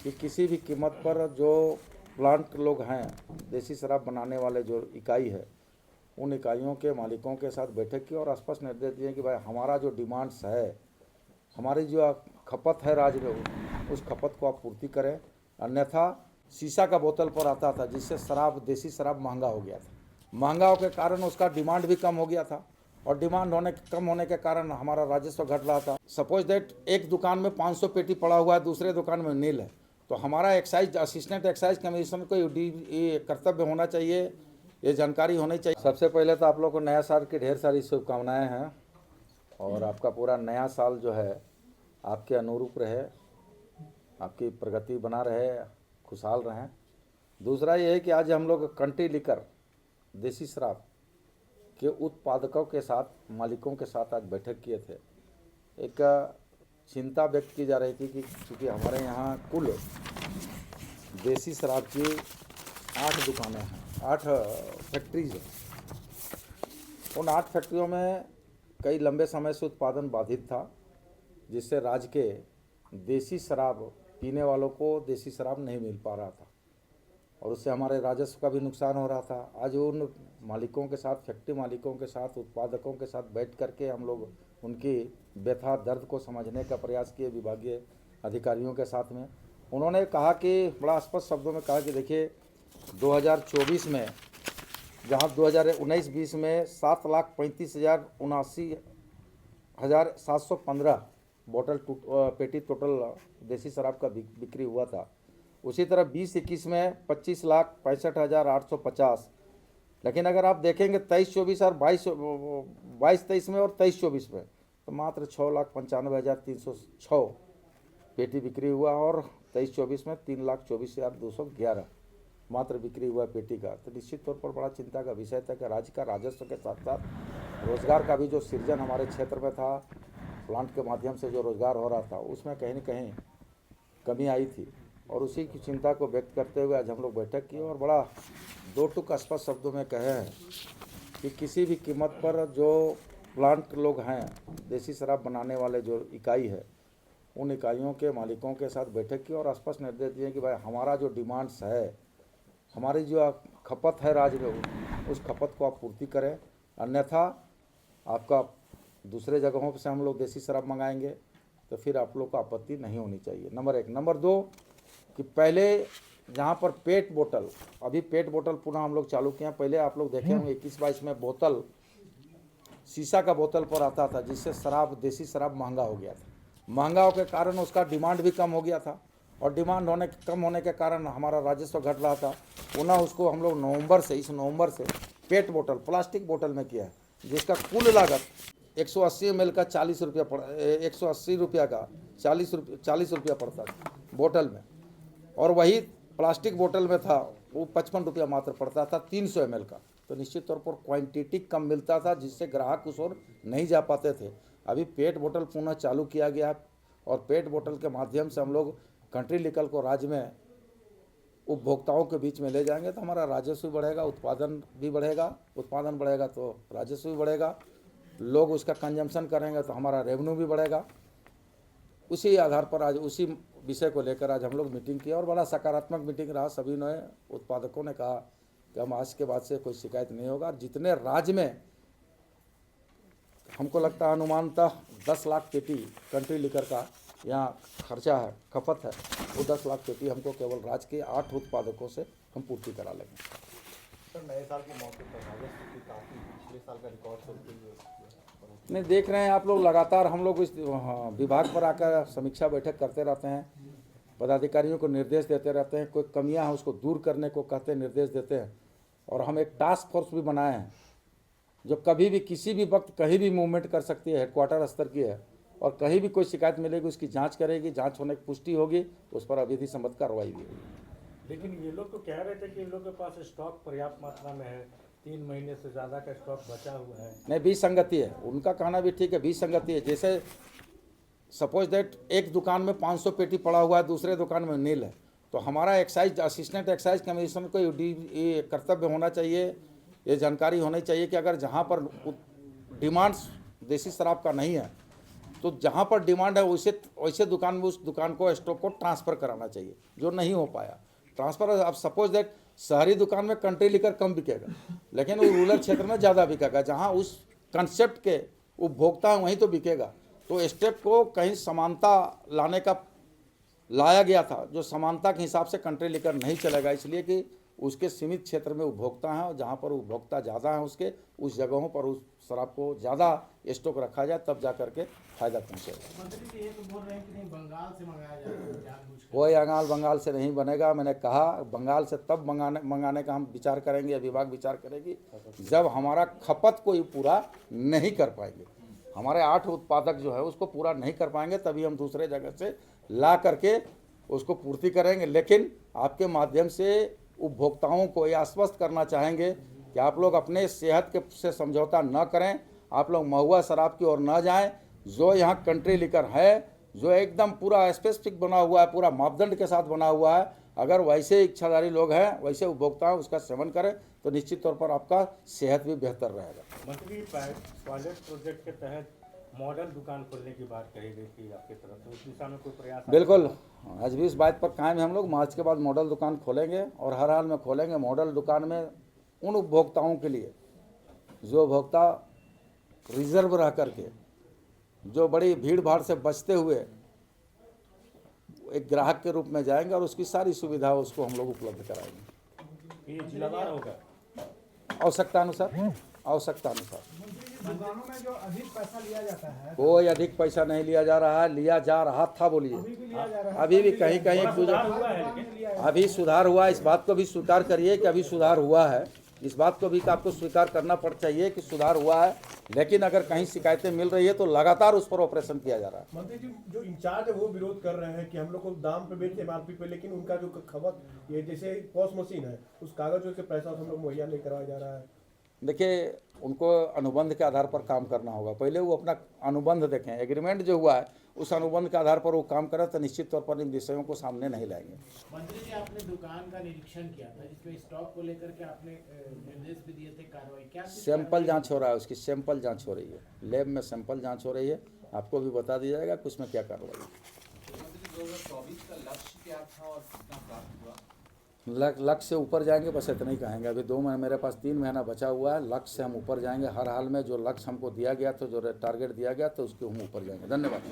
कि किसी भी कीमत पर जो प्लांट लोग हैं, देसी शराब बनाने वाले जो इकाई है, उन इकाइयों के मालिकों के साथ बैठक की और स्पष्ट निर्देश दिए कि भाई हमारा जो डिमांड्स है, हमारी जो खपत है राज्य में, उस खपत को आप पूर्ति करें। अन्यथा शीशा का बोतल पर आता था, जिससे शराब, देसी शराब महंगा हो गया था। महंगा होने के कारण उसका डिमांड भी कम हो गया था, और डिमांड कम होने के कारण हमारा राजस्व घट रहा था। सपोज दैट एक दुकान में 500 पेटी पड़ा हुआ है, दूसरे दुकान में नील है, तो हमारा एक्साइज, असिस्टेंट एक्साइज कमिश्नर को ये कर्तव्य होना चाहिए, ये जानकारी होनी चाहिए। सबसे पहले तो आप लोग को नया साल की ढेर सारी शुभकामनाएं हैं, और आपका पूरा नया साल जो है आपके अनुरूप रहे, आपकी प्रगति बना रहे, खुशहाल रहें। दूसरा ये है कि आज हम लोग कंट्री लिकर, देसी शराब के उत्पादकों के साथ, मालिकों के साथ आज बैठक किए थे। एक चिंता व्यक्त की जा रही थी कि चूँकि हमारे यहाँ कुल देसी शराब की 8 दुकानें हैं, 8 फैक्ट्रीज हैं। उन 8 फैक्ट्रियों में कई लंबे समय से उत्पादन बाधित था, जिससे राज्य के देसी शराब पीने वालों को देसी शराब नहीं मिल पा रहा था, और उससे हमारे राजस्व का भी नुकसान हो रहा था। आज उन मालिकों के साथ, फैक्ट्री मालिकों के साथ, उत्पादकों के साथ बैठ करके हम लोग उनकी व्यथा, दर्द को समझने का प्रयास किए विभागीय अधिकारियों के साथ में। उन्होंने कहा कि, बड़ा स्पष्ट शब्दों में कहा कि देखिए 2024 में, जहाँ 2019-20 में 7,35,79,715 बोतल पेटी टोटल देसी शराब का बिक्री हुआ था, उसी तरह 20-21 में 25,65,850। लेकिन अगर आप देखेंगे 23-24 और 22-23 में और 23-24 में, तो मात्र 6,95,306 पेटी बिक्री हुआ, और 23-24 में 3,24,211 मात्र बिक्री हुआ पेटी का। तो निश्चित तौर पर बड़ा चिंता का विषय था कि राज्य का राजस्व के साथ साथ रोजगार का भी जो सृजन हमारे क्षेत्र में था, प्लांट के माध्यम से जो रोजगार हो रहा था, उसमें कहीं न कहीं कमी आई थी। और उसी की चिंता को व्यक्त करते हुए आज हम लोग बैठक की, और बड़ा दो टुक स्पष्ट शब्दों में कहे हैं कि किसी भी कीमत पर जो प्लांट लोग हैं, देसी शराब बनाने वाले जो इकाई है, उन इकाइयों के मालिकों के साथ बैठक की और स्पष्ट निर्देश दिए कि भाई हमारा जो डिमांड्स है, हमारी जो खपत है राज्य में, उस खपत को आप पूर्ति करें। अन्यथा आपका दूसरे जगहों से हम लोग देसी शराब मंगाएंगे, तो फिर आप लोग को आपत्ति नहीं होनी चाहिए, नंबर 1। नंबर 2 कि पहले जहाँ पर पेट बोतल, अभी पेट बोतल पुनः हम लोग चालू किए हैं। पहले आप लोग देखे होंगे 21-22 में बोतल, शीशा का बोतल पर आता था, जिससे शराब, देसी शराब महंगा हो गया था। महंगा होने के कारण उसका डिमांड भी कम हो गया था, और डिमांड कम होने के कारण हमारा राजस्व घट रहा था। पुनः उसको हम लोग इस नवंबर से पेट बोतल, प्लास्टिक बोतल में किया है, जिसका कुल लागत 180 ml का 40 रुपया 180 रुपया का 40 रुपया पड़ता था बोतल में, और वही प्लास्टिक बोतल में था वो 55 रुपया मात्र पड़ता था 300 ml का। तो निश्चित तौर पर क्वांटिटी कम मिलता था, जिससे ग्राहक उस ओर नहीं जा पाते थे। अभी पेट बोतल पुनः चालू किया गया, और पेट बोतल के माध्यम से हम लोग कंट्री लिकर को राज्य में उपभोक्ताओं के बीच में ले जाएंगे, तो हमारा राजस्व भी बढ़ेगा, उत्पादन भी बढ़ेगा। उत्पादन बढ़ेगा तो राजस्व भी बढ़ेगा, लोग उसका कंजम्पशन करेंगे तो हमारा रेवेन्यू भी बढ़ेगा। उसी आधार पर आज उसी विषय को लेकर आज हम लोग मीटिंग किया, और बड़ा सकारात्मक मीटिंग रहा। सभी ने, उत्पादकों ने कहा कि हम आज के बाद से कोई शिकायत नहीं होगा। जितने राज्य में हमको लगता है अनुमानतः 10 लाख पेटी कंट्री लिकर का यहाँ खर्चा है, खपत है, वो 10 लाख पेटी हमको केवल राज्य के 8 उत्पादकों से हम पूर्ति करा लेंगे। सर, नए साल के मौके पर राजस्व की काफ़ी पिछले साल का रिकॉर्ड तोड़ते हुए नहीं, देख रहे हैं आप लोग, लगातार हम लोग इस विभाग पर आकर समीक्षा बैठक करते रहते हैं, पदाधिकारियों को निर्देश देते रहते हैं, कोई कमियां हैं उसको दूर करने को कहते हैं, निर्देश देते हैं। और हम एक टास्क फोर्स भी बनाए हैं, जो कभी भी किसी भी वक्त कहीं भी मूवमेंट कर सकती है, हेडक्वार्टर स्तर की है, और कहीं भी कोई शिकायत मिलेगी उसकी जाँच करेगी, जाँच होने की पुष्टि होगी, उस पर अविधि सम्मत कार्रवाई भी होगी। लेकिन ये लोग तो कह रहे थे कि इन लोग के पास स्टॉक पर्याप्त मात्रा में है, 3 महीने से ज़्यादा का स्टॉक बचा हुआ है। नहीं, विसंगति है, उनका कहना भी ठीक है, विसंगति है। जैसे सपोज दैट एक दुकान में 500 पेटी पड़ा हुआ है, दूसरे दुकान में नील है, तो हमारा एक्साइज, असिस्टेंट एक्साइज कमिश्नर को ये कर्तव्य होना चाहिए, ये जानकारी होनी चाहिए कि अगर जहाँ पर डिमांड्स देसी शराब का नहीं है, तो जहाँ पर डिमांड है वैसे वैसे दुकान में उस दुकान को स्टॉक को ट्रांसफ़र कराना चाहिए, जो नहीं हो पाया ट्रांसफ़र। अब सपोज दैट शहरी दुकान में कंट्री लिकर कम बिकेगा, लेकिन वो रूरल क्षेत्र में ज़्यादा बिकेगा, जहाँ उस कंसेप्ट के उपभोक्ता हैं वहीं तो बिकेगा। तो स्टेप को कहीं समानता लाने का लाया गया था, जो समानता के हिसाब से कंट्री लिकर नहीं चलेगा, इसलिए कि उसके सीमित क्षेत्र में उपभोक्ता हैं और जहाँ पर उपभोक्ता ज़्यादा हैं उसके उस जगहों पर उस शराब को ज़्यादा स्टॉक रखा जाए, तब जा करके फ़ायदा पहुँचेगा। मंत्री जी ये तो बोल रहे हैं कि नहीं बंगाल से मंगाया जा रहा है जानबूझकर। कोई अनाल बंगाल से नहीं बनेगा। मैंने कहा बंगाल से तब मंगाने का हम विचार करेंगे, या विभाग विचार करेगी, जब हमारा खपत को ही पूरा नहीं कर पाएंगे, हमारे 8 उत्पादक जो है उसको पूरा नहीं कर पाएंगे, तभी हम दूसरे जगह से ला करके उसको पूर्ति करेंगे। लेकिन आपके माध्यम से उपभोक्ताओं को ये आश्वस्त करना चाहेंगे कि आप लोग अपने सेहत के से समझौता न करें, आप लोग महुआ शराब की ओर न जाएं। जो यहाँ कंट्री लिकर है, जो एकदम पूरा स्पेसिफिक बना हुआ है, पूरा मापदंड के साथ बना हुआ है, अगर वैसे इच्छाधारी लोग हैं, वैसे उपभोक्ता उसका सेवन करें तो निश्चित तौर पर आपका सेहत भी बेहतर रहेगा। मंत्री पायलट प्रोजेक्ट के तहत मॉडल दुकान खोलने की बात कही गई थी आपकी तरफ से, उस दिशा में कोई प्रयास? बिल्कुल, आज भी इस बात पर कायम है। हम लोग मार्च के बाद मॉडल दुकान खोलेंगे और हर हाल में खोलेंगे। मॉडल दुकान में उन उपभोक्ताओं के लिए जो उपभोक्ता रिजर्व रह करके, जो बड़ी भीड़ भाड़ से बचते हुए एक ग्राहक के रूप में जाएंगे, और उसकी सारी सुविधा उसको हम लोग उपलब्ध कराएंगे ये जिलावार होगा, आवश्यकता अनुसार। दुकानों में जो अधिक पैसा लिया जाता है, कोई अधिक पैसा नहीं लिया जा रहा है, लिया जा रहा था। बोलिए, अभी भी लिया जा रहा है। अभी भी कहीं कहीं एक सुधार दूसरे हुआ है लेकिन अभी सुधार हुआ है। इस बात को भी स्वीकार करिए कि अभी सुधार हुआ है। इस बात को भी आपको स्वीकार करना पड़ चाहिए कि सुधार हुआ है, लेकिन अगर कहीं शिकायतें मिल रही है तो लगातार उस पर ऑपरेशन किया जा रहा है। मंत्री जी जो इंचार्ज है वो विरोध कर रहे हैं कि हम लोग को दाम पे बेचते एमआरपी पे, लेकिन उनका जो खपत ये जैसे पॉस मशीन है उस कागजों के पैसा हम लोग मुहैया नहीं करवाया जा रहा है। देखिए, उनको अनुबंध के आधार पर काम करना होगा। पहले वो अपना अनुबंध देखें, एग्रीमेंट जो हुआ है उस अनुबंध के आधार पर वो काम करें तो निश्चित तौर पर इन विषयों को सामने नहीं लाएंगे। मंत्री जी आपने दुकान का निरीक्षण किया था, जिसमें स्टॉक को लेकर के आपने निर्देश भी दिए थे, कार्रवाई क्या? सैंपल जांच हो रहा है, उसकी सैंपल जांच हो रही है, लैब में सैंपल जांच हो रही है। आपको भी बता दिया जाएगा कि उसमें क्या कार्रवाई है। 2024 का लक्ष्य क्या था और कितना प्राप्त हुआ? लक्ष्य से ऊपर जाएंगे, बस इतना ही कहेंगे। अभी 2 महीने, मेरे पास 3 महीना बचा हुआ है। लक्ष्य से हम ऊपर जाएंगे हर हाल में। जो लक्ष्य हमको दिया गया था, जो टारगेट दिया गया था, उसके हम ऊपर जाएंगे। धन्यवाद।